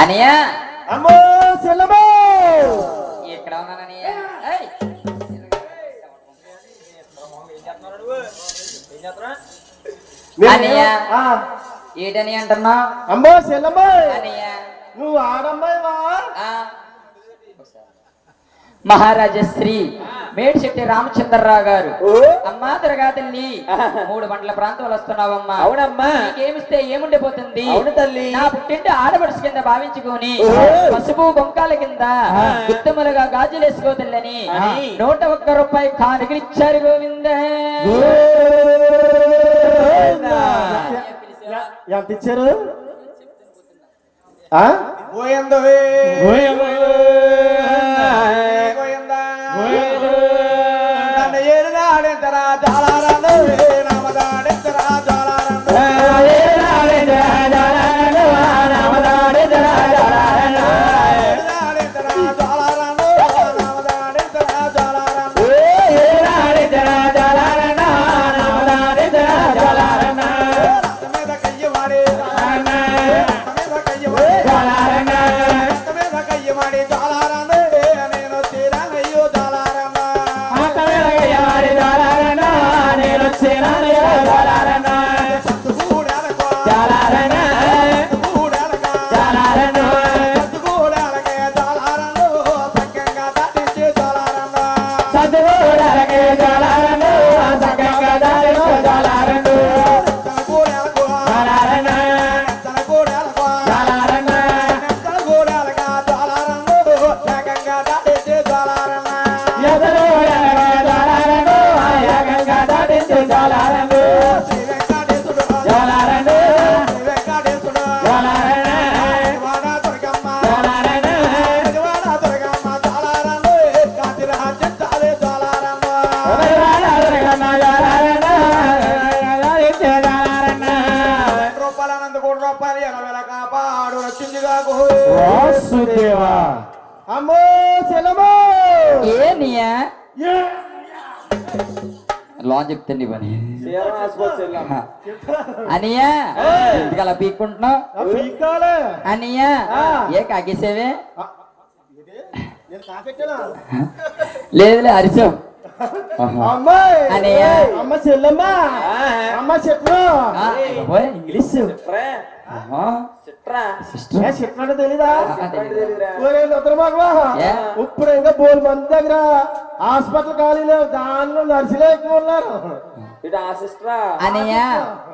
అనియా అమ్మో సెల్లమో ఎక్కడ ఉన్నాననియా అనియా ఏటని అంటున్నా అమ్మో సెల్లమో అనియా నువ్వు ఆడమ్మాయివా మహారాజశ్రీ మేడిశెట్టి రామచంద్రరావు గారు అమ్మా తిరగాతల్లి 3 గంటల ప్రాంతం వస్తున్నావమ్మా. అవునమ్మా. నీకేమిస్తే ఏముండిపోతుంది? అవును తల్లి. నా పుట్టింటి ఆడపడుచు కింద భావించుకొని పసుపు బొంకాల కింద ఉత్తములుగా గాజులేసుకోతల్లని 101 రూపాయి కానుకలిచ్చారు గోవింద. ఎంత ఇచ్చారు? అమ్మో సెలమో ఏనియా లాంజ్ చెప్తండి పని అనియా ఎందుకు అలా పీక్కుంటున్నావు? అనియా ఏ కాకేసేవే? లేదులే అరిచావు. అనియా అమ్మ చెల్లమ్మా అమ్మ చెప్పు ఇంగ్లీష్ చెప్పినట్టు తెలీదా? ఇప్పుడు ఇంకా 3 మంది దగ్గర హాస్పిటల్ ఖాళీ లేవు, దానిలో నర్సులే ఎక్కువ ఉన్నారు. అనియా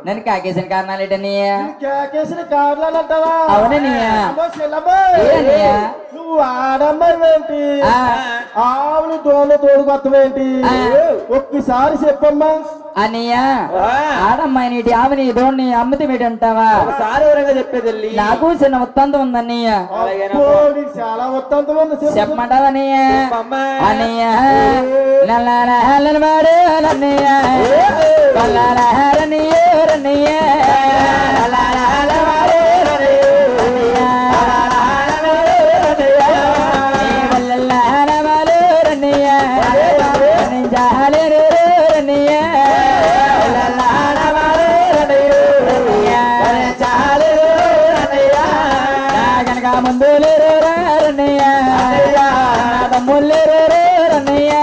నన్ను కాకేసిన కారణాలు ఏంటనియా? కాకేసిన కారణాలు అంటావా? అవుననియా. నువ్వు ఆడమ్మాయి ఏంటి? ఆవులు దోళ్ళు తోడుకొత్తమేంటి? ఒక్కసారి చెప్పమ్మా. అనియా ఆడమ్మాయి నీటి ఆమెని దోడిని అమ్మతి మీటి అంటావా? చెప్పేది నాకు చిన్న ఉత్తంతం ఉందన్నయ్య. చాలా ఉత్తంతం ఉంది, చెప్పమంటావన్నయ్య? అన్నయ్య నల్లవాడు నన్నయ్య రన్నయ్య ముందు రన్నయ్య తమ్ముళ్ళు రన్నయ్య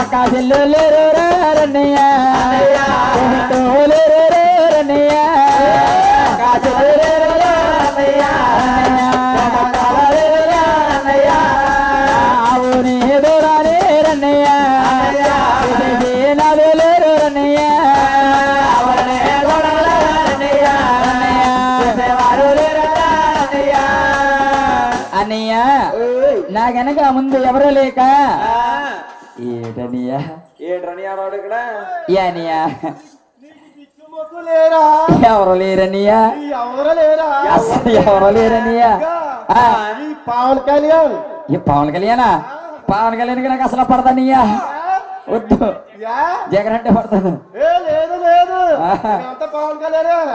అక్క చెల్లు రన్నయ్య రన్నయ్య అవుని దూరాలే రన్నయ్య రన్నయ్య అన్నయ్య నా గనక ముందు ఎవరు లేక ఏటనియా ఎవరు లేరనియా? అసలు ఎవరు లేరనియా? పవన్ కళ్యాణ్. ఈ పవన్ కళ్యాణా? పవన్ కళ్యాణ్ నాకు అసలు పడతానియా? వద్దు, జగన్ అంటే పడతాను. లేదు లేదు పవన్ కళ్యాణ్.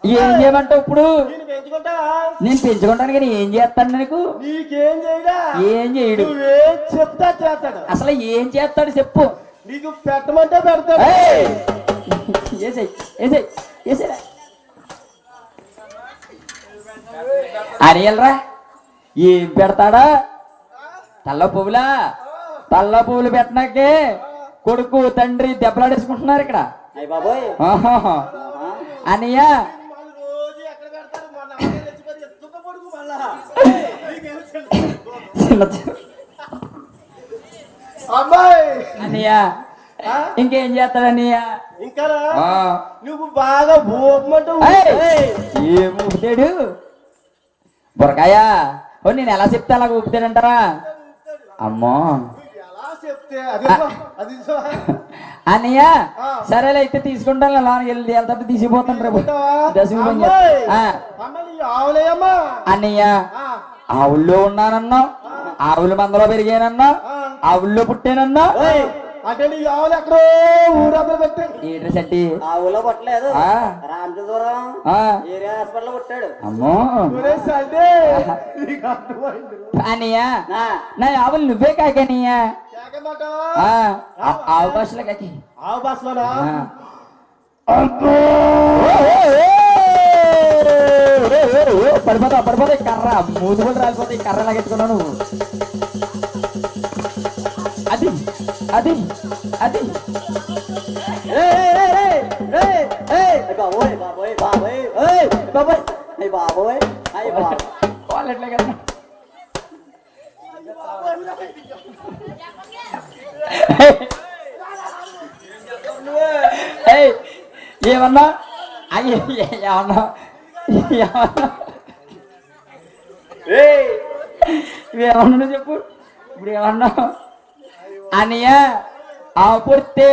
ఏం చేయమంటావు ఇప్పుడు? నేను పెంచుకుంటావా? నేను పెంచుకుంటాను కానీ ఏం చేస్తాను నీకు? నీకేం చేయడా? ఏం చేయడు. నువ్వేం చెప్తా చేస్తాడు. అసలు ఏం చేస్తాడు చెప్పు. నీకు పెట్టమంటే పెడతాడు. ఏయ్! ఏసేయ్, ఏసేయ్, ఏసేయ్. అనియల్రా ఏం పెడతాడా? తల్ల పువ్వులా? తల్ల పువ్వులు పెట్టినాకే కొడుకు తండ్రి దెబ్బలాడేసుకుంటున్నారు ఇక్కడ. అయ్య బాబోయ్ ఆహాహా. అనియ రోజు ఎక్కడ పెడతారు? మొన్న అమ్మాయి తెచ్చిపోతే ఎత్తుక పడుకు మళ్ళా. అమ్మాయి అనియ ఆ? ఇంకేం చేస్తాడు అనియ? ఇంకా నువ్వు బాగా ఊపమంటావు. ఏం ఊపుతాడు? బురకాయ ఓ నేను ఎలా చెప్తే అలా ఊపుతాడంటారా? అమ్మో ఎలా చెప్తే అది అన్నయ్య సరేలే అయితే తీసుకుంటాను. లోనికి వెళ్ళి వెళ్తాడు తీసిపోతాను రేపు ఆవులేయమ్మా. అన్నయ్య ఆవుల్లో ఉన్నానన్నా, ఆవుల మందలో పెరిగానన్నా, ఆవుల్లో పుట్టానన్నా. అంటే నీ ఆవులు ఎక్కడో ఊరబ్బలు పెట్టాడు. ఏంటి సట్టి ఆ ఊళ్ళో పుట్టలేదు, రామచంద్రపురం ఏరియా హాస్పిటల్ పుట్టాడు. అమ్మో అన్నయ్య నా ఆవులు నువ్వే కాకనయ్యా. ఆవు భాషలో కాకి. ఆవు భాషలోనా? పడిపోతావు పడిపోతాయి కర్ర మూడు కూడా రాలిపోతాయి. కర్ర లాగెత్తుకున్నావు నువ్వు. అది అది అది బాబోయ్ బాబోయ్ బాబోయ్ బాబోయ్ అయ్య బాబోయ్ అయ్య బాబోయ్ వాళ్ళు ఎట్లా కదా. ఏమన్నా అయ్యే ఏమన్నా ఏమన్నా ఏమన్నా చెప్పు ఇప్పుడు ఏమన్నా? అన్నయ్య ఆవు పుడితే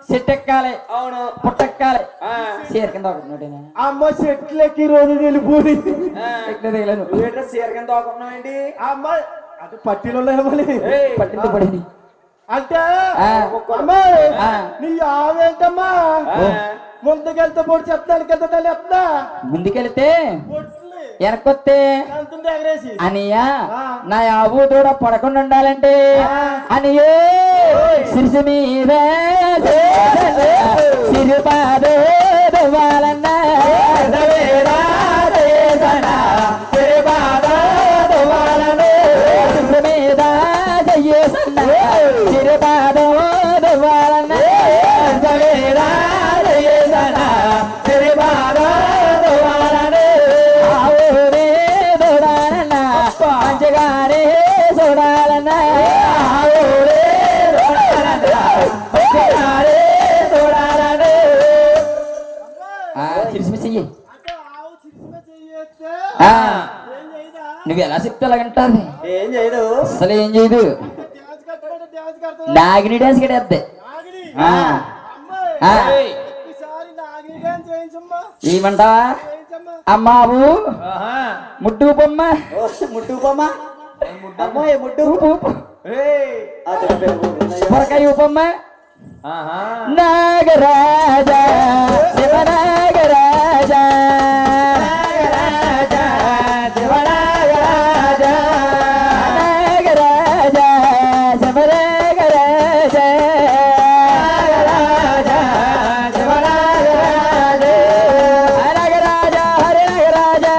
చెట్టెక్కాలి. అవును పుట్టెక్కాలి. చీర కింద ఒకటి అమ్మ చెట్లకి రోజు వెళ్ళిపోయి చీర కింద ఒకటి అమ్మ అంటే పట్టిలో పట్టింది పడింది అంటే అమ్మాయి నీ ఆవేంటమ్మా ముందుకెళ్తే పొడి చెప్తాను కదా తల్లి చెప్తా. ముందుకెళ్తే వెనకొస్తే ఎగరేసి అనియా నా ఆవు దూడ పడకుండా ఉండాలంటే అనియే సిరిసి మీద సిరిపాదే దువ్వాలన్నా సిరిసి మీద చెయ్యేసన్నా సిరిపాదో దువ్వాలన్నా సిరిపాదో దువ్వాలనే ఆవునే దూడాలన్నా మంచిగానే చూడాలన్నా ఆవునే చూడాలనే సిరిసిమి చెయ్యి. నువ్వు ఎలా చెప్తే అలాగంటారు. ఏం చేయదు అసలు ఏం చేయదు. నాగిని డాన్స్ కట్టేద్ది. ఏమంటావా అమ్మావు ముడ్డు బొమ్మ ముట్టు బొమ్మ అమ్మాయి ముట్టు పొరకాయ ఉపమ్మ నాగరాజా శివ నాగరాజా శివనాగరాజా నాగరాజా శివ నాగరాజా నాగరాజా హరి నాగరాజా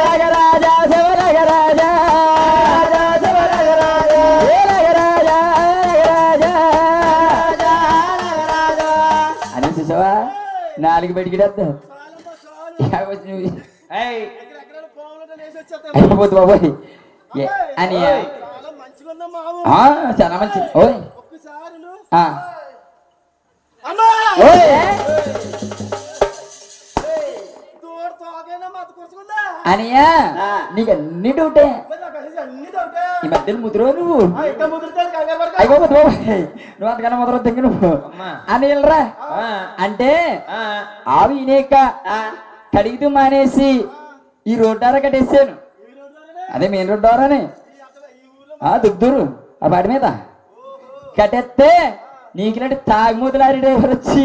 నాగరాజా శివ నాగరాజా అని చూసావా నాలుగు బయటికి అయిపోద్దు బాబోయ్ అని చాలా మంచిది. ఓయ్ ఓయ్ అనియా నీకు అన్ని డౌటే. ఈ మధ్యలో ముద్రో నువ్వు అయిపోద్దు బాబోయ్. నువ్వు అంతకన్నా ముద్ర దగ్గర నువ్వు అని వెళ్ళరా అంటే ఆవి ఇనేక కడిగితూ మానేసి ఈ రోడ్డారా కట్టేసాను. అదే మెయిన్ రోడ్ ద్వారానే దుగ్దూరు ఆ బాడి మీద కట్టేస్తే నీకులాంటి తాగుమూతలారి డ్రైవర్ వచ్చి